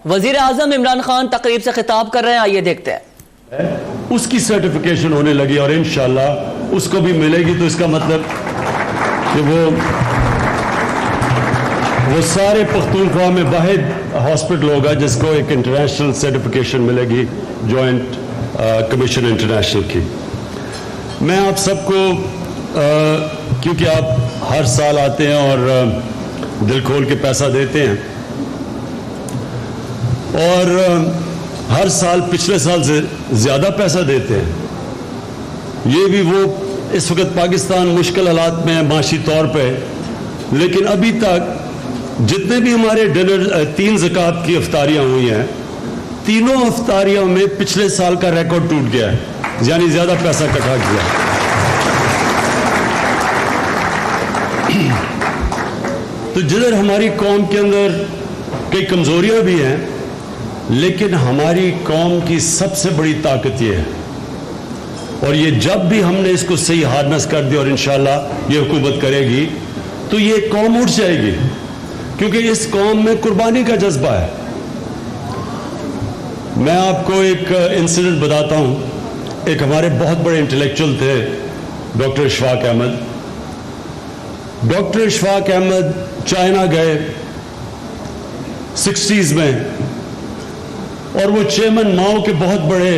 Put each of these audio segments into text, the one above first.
وزیر اعظم عمران خان تقریب سے خطاب کر رہے ہیں، آئیے دیکھتے ہیں۔ اس کی سرٹیفیکیشن ہونے لگی اور انشاءاللہ اس کو بھی ملے گی، تو اس کا مطلب کہ وہ سارے پختونخوا میں واحد ہاسپٹل ہوگا جس کو ایک انٹرنیشنل سرٹیفیکیشن ملے گی، جوائنٹ کمیشن انٹرنیشنل کی۔ میں آپ سب کو کیونکہ آپ ہر سال آتے ہیں اور دل کھول کے پیسہ دیتے ہیں، اور ہر سال پچھلے سال سے زیادہ پیسہ دیتے ہیں، یہ بھی وہ اس وقت پاکستان مشکل حالات میں ہے معاشی طور پہ، لیکن ابھی تک جتنے بھی ہمارے ڈنر 3 زکوٰۃ کی افطاریاں ہوئی ہیں، تینوں افطاریوں میں پچھلے سال کا ریکارڈ ٹوٹ گیا ہے، یعنی زیادہ پیسہ اکٹھا کیا۔ تو جدھر ہماری قوم کے اندر کئی کمزوریاں بھی ہیں، لیکن ہماری قوم کی سب سے بڑی طاقت یہ ہے، اور یہ جب بھی ہم نے اس کو صحیح ہارنس کر دیا اور انشاءاللہ یہ حکومت کرے گی تو یہ قوم اٹھ جائے گی، کیونکہ اس قوم میں قربانی کا جذبہ ہے۔ میں آپ کو ایک انسیڈنٹ بتاتا ہوں۔ ایک ہمارے بہت بڑے انٹلیکچوئل تھے doctor Ashfaq Ahmed. Doctor Ashfaq Ahmed China گئے 60s میں، اور وہ چیئرمین ماؤ کے بہت بڑے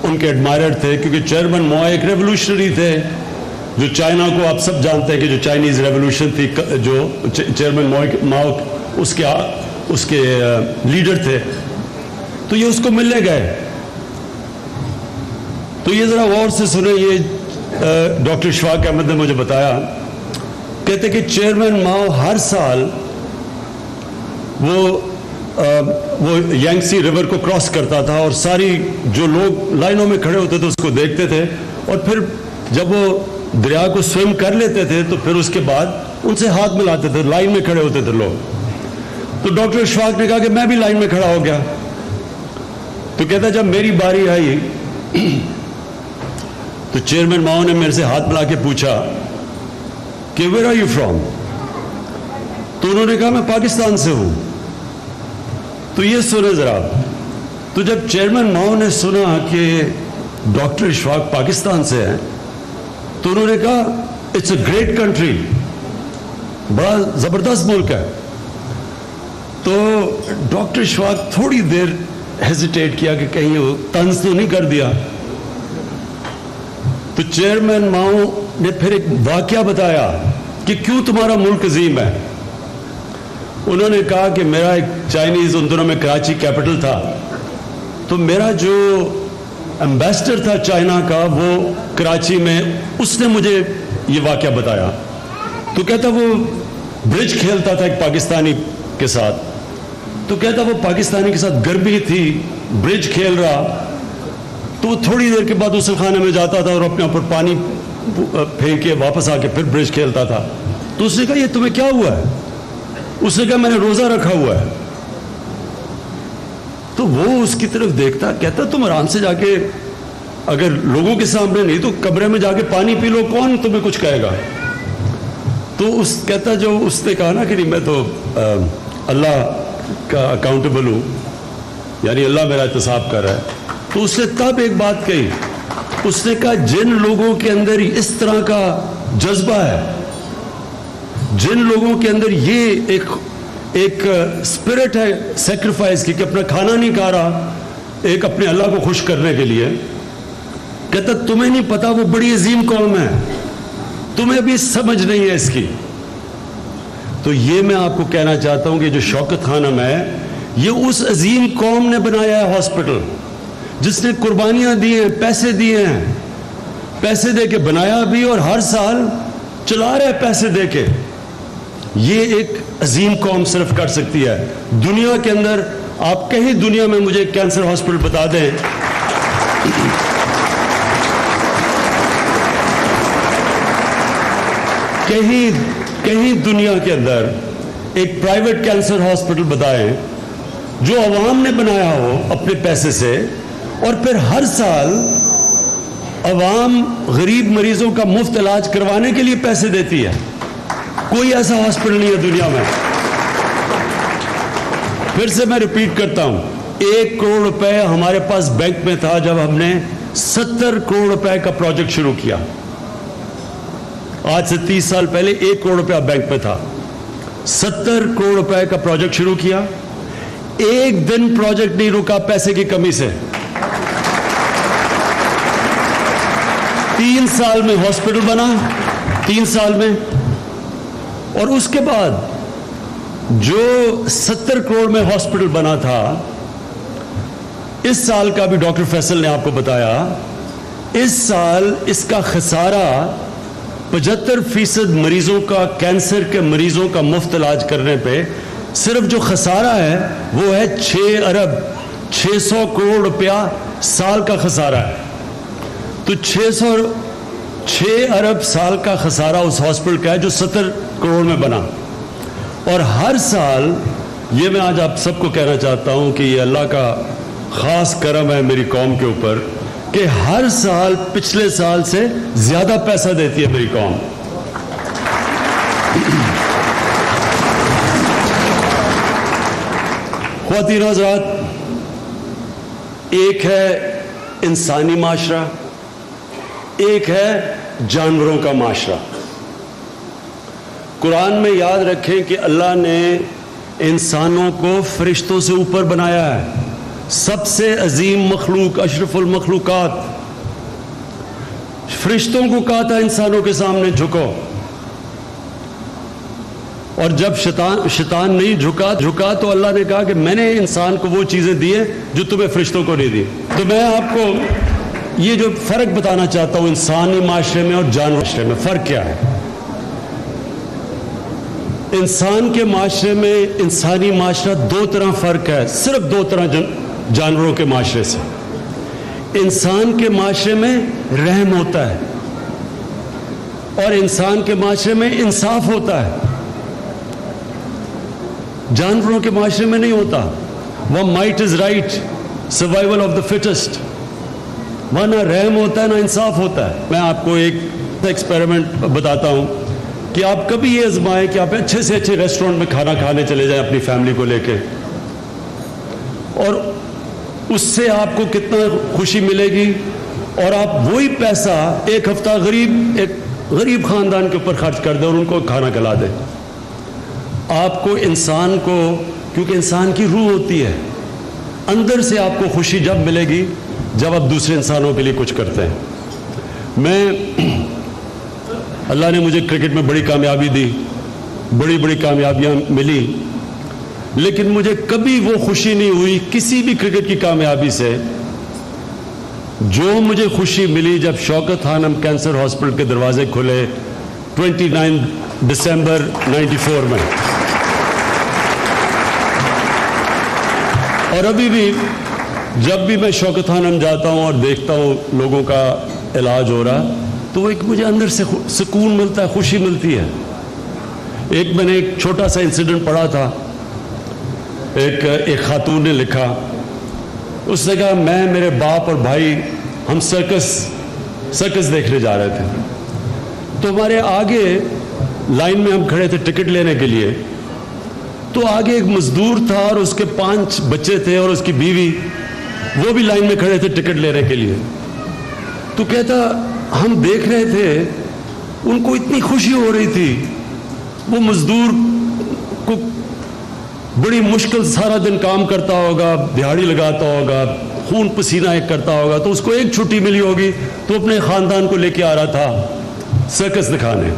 ان کے ایڈمائرر تھے، کیونکہ چیئرمین ماؤ ایک ریولوشنری تھے، جو چائنا کو آپ سب جانتے ہیں کہ جو چائنیز ریولوشن تھی، جو چیئرمین ماؤ اس کے لیڈر تھے، تو یہ اس کو ملنے گئے۔ تو یہ ذرا غور سے سنیں، یہ ڈاکٹر اشفاق احمد نے مجھے بتایا، کہتے کہ چیئرمین ماؤ ہر سال وہ یانگسی ریور کو کراس کرتا تھا، اور ساری جو لوگ لائنوں میں کھڑے ہوتے تھے اس کو دیکھتے تھے، اور پھر جب وہ دریا کو سوئم کر لیتے تھے تو پھر اس کے بعد ان سے ہاتھ ملاتے تھے، لائن میں کھڑے ہوتے تھے لوگ۔ تو ڈاکٹر اشفاق نے کہا کہ میں بھی لائن میں کھڑا ہو گیا۔ تو کہتا جب میری باری آئی تو چیئرمین ماؤ نے میرے سے ہاتھ ملا کے پوچھا کہ ویئر آر یو فرام؟ تو انہوں نے کہا میں پاکستان سے ہوں۔ تو یہ سنیں ذرا، تو جب چیئرمین ماؤ نے سنا کہ ڈاکٹر اشفاق پاکستان سے ہیں تو انہوں نے کہا اٹس اے گریٹ کنٹری، بڑا زبردست ملک ہے۔ تو ڈاکٹر اشفاق تھوڑی دیر ہیزیٹیٹ کیا کہ کہیں وہ طنز تو نہیں کر دیا۔ تو چیئرمین ماؤ نے پھر ایک واقعہ بتایا کہ کیوں تمہارا ملک عظیم ہے۔ انہوں نے کہا کہ میرا ایک چائنیز، ان دنوں میں کراچی کیپٹل تھا، تو میرا جو ایمبیسڈر تھا چائنا کا وہ کراچی میں، اس نے مجھے یہ واقعہ بتایا۔ تو کہتا وہ برج کھیلتا تھا ایک پاکستانی کے ساتھ، تو کہتا وہ پاکستانی کے ساتھ گرمی تھی، برج کھیل رہا، تو وہ تھوڑی دیر کے بعد غسل خانے میں جاتا تھا اور اپنے اوپر پانی پھینک کے واپس آ کے پھر برج کھیلتا تھا۔ تو اس نے کہا یہ تمہیں کیا ہوا ہے؟ اس نے کہا میں نے روزہ رکھا ہوا ہے۔ تو وہ اس کی طرف دیکھتا، کہتا تم آرام سے جا کے، اگر لوگوں کے سامنے نہیں تو کمرے میں جا کے پانی پی لو، کون تمہیں کچھ کہے گا؟ تو کہتا جو اس نے کہا نا کہ نہیں میں تو اللہ کا اکاؤنٹیبل ہوں، یعنی اللہ میرا احتساب کر رہا ہے۔ تو اس نے تب ایک بات کہی، اس نے کہا جن لوگوں کے اندر اس طرح کا جذبہ ہے، جن لوگوں کے اندر یہ ایک اسپرٹ ہے سیکریفائس کی، کہ اپنا کھانا نہیں کھا رہا ایک اپنے اللہ کو خوش کرنے کے لیے، کہتا تمہیں نہیں پتا وہ بڑی عظیم قوم ہے، تمہیں ابھی سمجھ نہیں ہے اس کی۔ تو یہ میں آپ کو کہنا چاہتا ہوں کہ جو شوکت خانم ہے، یہ اس عظیم قوم نے بنایا ہے ہاسپٹل، جس نے قربانیاں دی ہیں، پیسے دیے ہیں، پیسے دے کے بنایا بھی اور ہر سال چلا رہے پیسے دے کے۔ یہ ایک عظیم قوم صرف کر سکتی ہے دنیا کے اندر۔ آپ کہیں دنیا میں مجھے کینسر ہاسپٹل بتا دیں، کہیں دنیا کے اندر ایک پرائیویٹ کینسر ہاسپٹل بتائیں جو عوام نے بنایا ہو اپنے پیسے سے، اور پھر ہر سال عوام غریب مریضوں کا مفت علاج کروانے کے لیے پیسے دیتی ہے۔ کوئی ایسا ہاسپٹل نہیں ہے دنیا میں۔ پھر سے میں ریپیٹ کرتا ہوں, 1 کروڑ روپے ہمارے پاس بینک میں تھا جب ہم نے 70 کروڑ روپے کا پروجیکٹ شروع کیا. آج سے 30 سال پہلے 1 کروڑ روپیہ بینک میں تھا. 70 کروڑ روپے کا پروجیکٹ شروع کیا. ایک دن پروجیکٹ نہیں رکا پیسے کی کمی سے. 3 سال میں ہاسپٹل بنا, 3 سال میں. اور اس کے بعد جو 70 کروڑ میں ہاسپٹل بنا تھا, اس سال کا بھی ڈاکٹر فیصل نے آپ کو بتایا, اس سال اس کا خسارہ 75% مریضوں کا, کینسر کے مریضوں کا مفت علاج کرنے پہ صرف جو خسارہ ہے وہ ہے 6 ارب 600 کروڑ روپیہ سال کا خسارہ ہے. تو 6 ارب سال کا خسارہ اس ہاسپٹل کا ہے جو 70 کروڑ میں بنا. اور ہر سال, یہ میں آج آپ سب کو کہنا چاہتا ہوں کہ یہ اللہ کا خاص کرم ہے میری قوم کے اوپر کہ ہر سال پچھلے سال سے زیادہ پیسہ دیتی ہے میری قوم. خواتین و حضرات, ایک ہے انسانی معاشرہ, ایک ہے جانوروں کا معاشرہ. قرآن میں یاد رکھیں کہ اللہ نے انسانوں کو فرشتوں سے اوپر بنایا ہے, سب سے عظیم مخلوق, اشرف المخلوقات. فرشتوں کو کہا تھا انسانوں کے سامنے جھکو, اور جب شیطان نہیں جھکا تو اللہ نے کہا کہ میں نے انسان کو وہ چیزیں دی ہیں جو تمہیں فرشتوں کو نہیں دی. تو میں آپ کو یہ جو فرق بتانا چاہتا ہوں انسانی معاشرے میں اور جانور معاشرے میں, فرق کیا ہے. انسان کے معاشرے میں, انسانی معاشرہ 2 طرح فرق ہے, صرف 2 طرح جانوروں کے معاشرے سے. انسان کے معاشرے میں رحم ہوتا ہے اور انسان کے معاشرے میں انصاف ہوتا ہے. جانوروں کے معاشرے میں نہیں ہوتا. وہ might is right, survival of the fittest. وہاں نہ رحم ہوتا ہے نہ انصاف ہوتا ہے. میں آپ کو ایک ایکسپیریمنٹ بتاتا ہوں کہ آپ کبھی یہ آزمائیں کہ آپ اچھے سے اچھے ریسٹورنٹ میں کھانا کھانے چلے جائیں اپنی فیملی کو لے کے, اور اس سے آپ کو کتنا خوشی ملے گی, اور آپ وہی پیسہ ایک ہفتہ ایک غریب خاندان کے اوپر خرچ کر دیں اور ان کو کھانا کھلا دیں. آپ کو, انسان کو, کیونکہ انسان کی روح ہوتی ہے, اندر سے آپ کو خوشی جب ملے گی جب آپ دوسرے انسانوں کے لیے کچھ کرتے ہیں. اللہ نے مجھے کرکٹ میں بڑی کامیابی دی, بڑی کامیابیاں ملی, لیکن مجھے کبھی وہ خوشی نہیں ہوئی کسی بھی کرکٹ کی کامیابی سے جو مجھے خوشی ملی جب شوکت خانم کینسر ہاسپٹل کے دروازے کھلے 29 دسمبر 94 میں. اور ابھی بھی جب بھی میں شوکت خانم جاتا ہوں اور دیکھتا ہوں لوگوں کا علاج ہو رہا, تو ایک مجھے اندر سے سکون ملتا ہے, خوشی ملتی ہے. میں نے ایک چھوٹا سا انسیڈنٹ پڑھا تھا, ایک خاتون نے لکھا, اس نے کہا میں, میرے باپ اور بھائی ہم سرکس دیکھنے جا رہے تھے, تو ہمارے آگے لائن میں ہم کھڑے تھے ٹکٹ لینے کے لیے, تو آگے ایک مزدور تھا اور اس کے 5 بچے تھے اور اس کی بیوی, وہ بھی لائن میں کھڑے تھے ٹکٹ لینے کے لیے. تو کہتا ہم دیکھ رہے تھے, ان کو اتنی خوشی ہو رہی تھی, وہ مزدور کو بڑی مشکل سارا دن کام کرتا ہوگا, دیہڑی لگاتا ہوگا, خون پسینہ ایک کرتا ہوگا, تو اس کو ایک چھٹی ملی ہوگی تو اپنے خاندان کو لے کے آ رہا تھا سرکس دکھانے.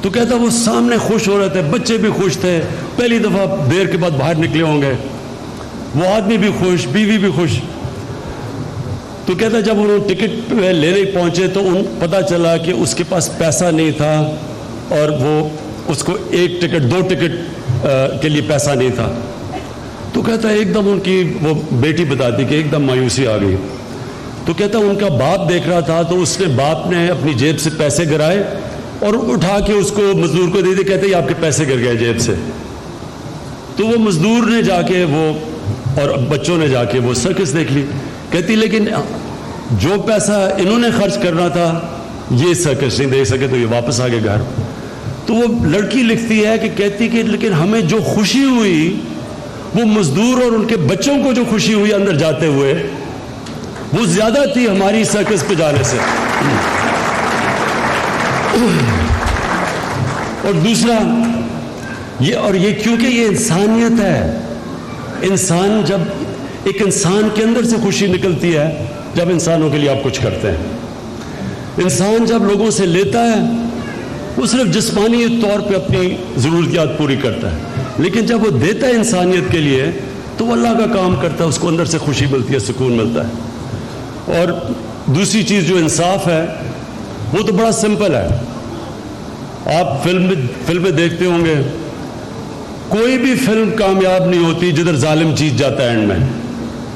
تو کہتا وہ سامنے خوش ہو رہے تھے, بچے بھی خوش تھے, پہلی دفعہ دیر کے بعد باہر نکلے ہوں گے, وہ آدمی بھی خوش, بیوی بھی خوش. تو کہتا جب انہوں ٹکٹ لینے پہنچے تو پتہ چلا کہ اس کے پاس پیسہ نہیں تھا, اور وہ اس کو 1 ٹکٹ 2 ٹکٹ کے لیے پیسہ نہیں تھا. تو کہتا ایک دم ان کی وہ بیٹی بتاتی کہ ایک دم مایوسی آ گئی. تو کہتا ان کا باپ دیکھ رہا تھا, تو اس نے باپ نے اپنی جیب سے پیسے گرائے اور اٹھا کے اس کو مزدور کو دے دی, کہتے یہ آپ کے پیسے گر گئے جیب سے. تو وہ مزدور نے جا کے وہ اور بچوں نے جا کے وہ سرکس دیکھ لی. کہتی لیکن جو پیسہ انہوں نے خرچ کرنا تھا یہ سرکس نہیں دے سکے, تو یہ واپس آ گئے گھر. تو وہ لڑکی لکھتی ہے کہ کہتی کہ لیکن ہمیں جو خوشی ہوئی وہ مزدور اور ان کے بچوں کو جو خوشی ہوئی اندر جاتے ہوئے وہ زیادہ تھی ہماری سرکس پہ جانے سے. اور دوسرا یہ کیونکہ یہ انسانیت ہے. انسان جب ایک انسان کے اندر سے خوشی نکلتی ہے جب انسانوں کے لیے آپ کچھ کرتے ہیں. انسان جب لوگوں سے لیتا ہے وہ صرف جسمانی طور پہ اپنی ضروریات پوری کرتا ہے, لیکن جب وہ دیتا ہے انسانیت کے لیے تو وہ اللہ کا کام کرتا ہے, اس کو اندر سے خوشی ملتی ہے, سکون ملتا ہے. اور دوسری چیز جو انصاف ہے وہ تو بڑا سمپل ہے. آپ فلمیں دیکھتے ہوں گے, کوئی بھی فلم کامیاب نہیں ہوتی جدھر ظالم جیت جاتا ہے اینڈ میں.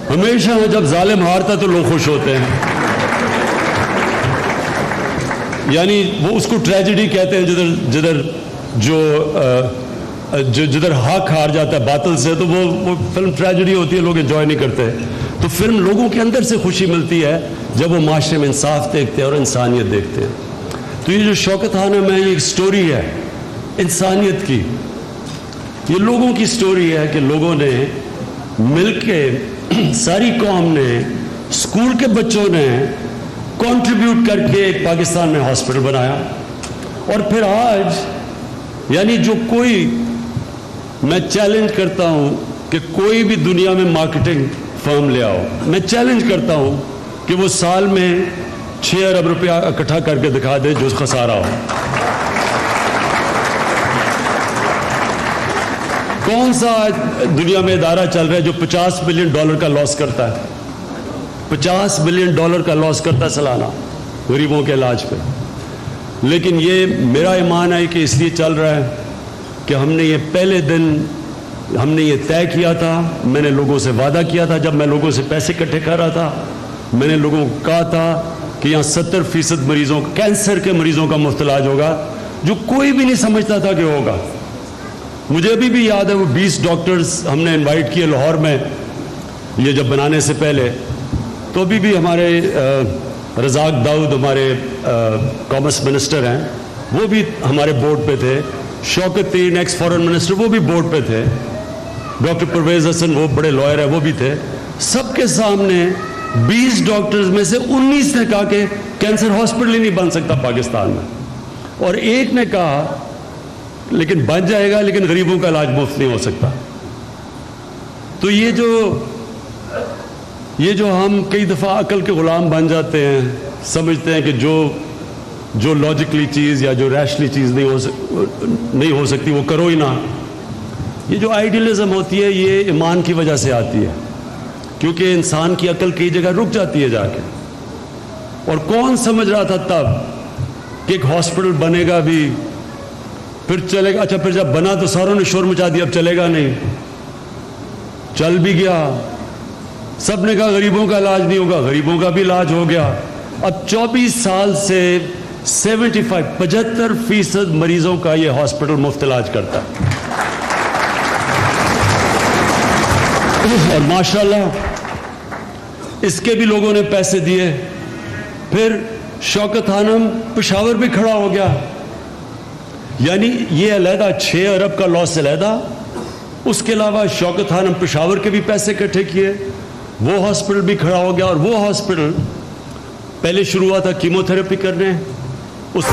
ہمیشہ جب ظالم ہارتا ہے تو لوگ خوش ہوتے ہیں. یعنی وہ اس کو ٹریجڈی کہتے ہیں جدھر حق ہار جاتا ہے باطل سے, تو وہ فلم ٹریجڈی ہوتی ہے, لوگ انجوائے نہیں کرتے. تو فلم لوگوں کے اندر سے خوشی ملتی ہے جب وہ معاشرے میں انصاف دیکھتے ہیں اور انسانیت دیکھتے ہیں. تو یہ جو شوکت خانم ہے یہ ایک سٹوری ہے انسانیت کی. یہ لوگوں کی سٹوری ہے کہ لوگوں نے مل کے, ساری قوم نے, اسکول کے بچوں نے کنٹریبیوٹ کر کے پاکستان میں ہاسپٹل بنایا. اور پھر آج یعنی جو کوئی, میں چیلنج کرتا ہوں کہ کوئی بھی دنیا میں مارکیٹنگ فرم لے آؤ, میں چیلنج کرتا ہوں کہ وہ سال میں 6 ارب روپیہ اکٹھا کر کے دکھا دے جو خسارہ ہو. کون سا دنیا میں ادارہ چل رہا ہے جو $50 بلین کا لاس کرتا ہے, $50 بلین کا لاس کرتا ہے سالانہ غریبوں کے علاج پہ. لیکن یہ میرا ایمان ہے کہ اس لیے چل رہا ہے کہ ہم نے یہ پہلے دن ہم نے یہ طے کیا تھا, میں نے لوگوں سے وعدہ کیا تھا, جب میں لوگوں سے پیسے اکٹھے کر رہا تھا میں نے لوگوں کو کہا تھا کہ یہاں 70% مریضوں, کینسر کے مریضوں کا مفت علاج ہوگا, جو کوئی بھی نہیں سمجھتا تھا کہ ہوگا. مجھے ابھی بھی یاد ہے وہ 20 ڈاکٹرز ہم نے انوائٹ کیے لاہور میں, یہ جب بنانے سے پہلے. تو ابھی بھی ہمارے رزاق داؤد ہمارے کامرس منسٹر ہیں, وہ بھی ہمارے بورڈ پہ تھے. شوکت ترین ایکس فارن منسٹر وہ بھی بورڈ پہ تھے. ڈاکٹر پرویز حسن وہ بڑے لائر ہیں وہ بھی تھے. سب کے سامنے 20 ڈاکٹرز میں سے 19 نے کہا کہ کینسر ہاسپٹل ہی نہیں بن سکتا پاکستان میں, اور ایک نے کہا لیکن بن جائے گا لیکن غریبوں کا علاج مفت نہیں ہو سکتا. تو یہ جو ہم کئی دفعہ عقل کے غلام بن جاتے ہیں, سمجھتے ہیں کہ جو لاجکلی چیز یا جو ریشنلی چیز نہیں ہو سکتی وہ کرو ہی نہ. یہ جو آئیڈیلزم ہوتی ہے یہ ایمان کی وجہ سے آتی ہے, کیونکہ انسان کی عقل کئی جگہ رک جاتی ہے جا کے. اور کون سمجھ رہا تھا تب کہ ایک ہاسپٹل بنے گا بھی پھر چلے گا. اچھا پھر جب بنا تو ساروں نے شور مچا دیا اب چلے گا نہیں. چل بھی گیا, سب نے کہا غریبوں کا علاج نہیں ہوگا, غریبوں کا بھی علاج ہو گیا. اب 24 سال سے 75% مریضوں کا یہ ہاسپٹل مفت علاج کرتا ہے. اور ماشاءاللہ اس کے بھی لوگوں نے پیسے دیے. پھر شوکت خانم پشاور بھی کھڑا ہو گیا, یعنی یہ علیحدہ 6 ارب کا لاس علیحدہ, اس کے علاوہ شوکت خانم پشاور کے بھی پیسے اکٹھے کیے, وہ ہاسپٹل بھی کھڑا ہو گیا. اور وہ ہاسپٹل پہلے شروع ہوا تھا کیمو تھراپی کرنے, اس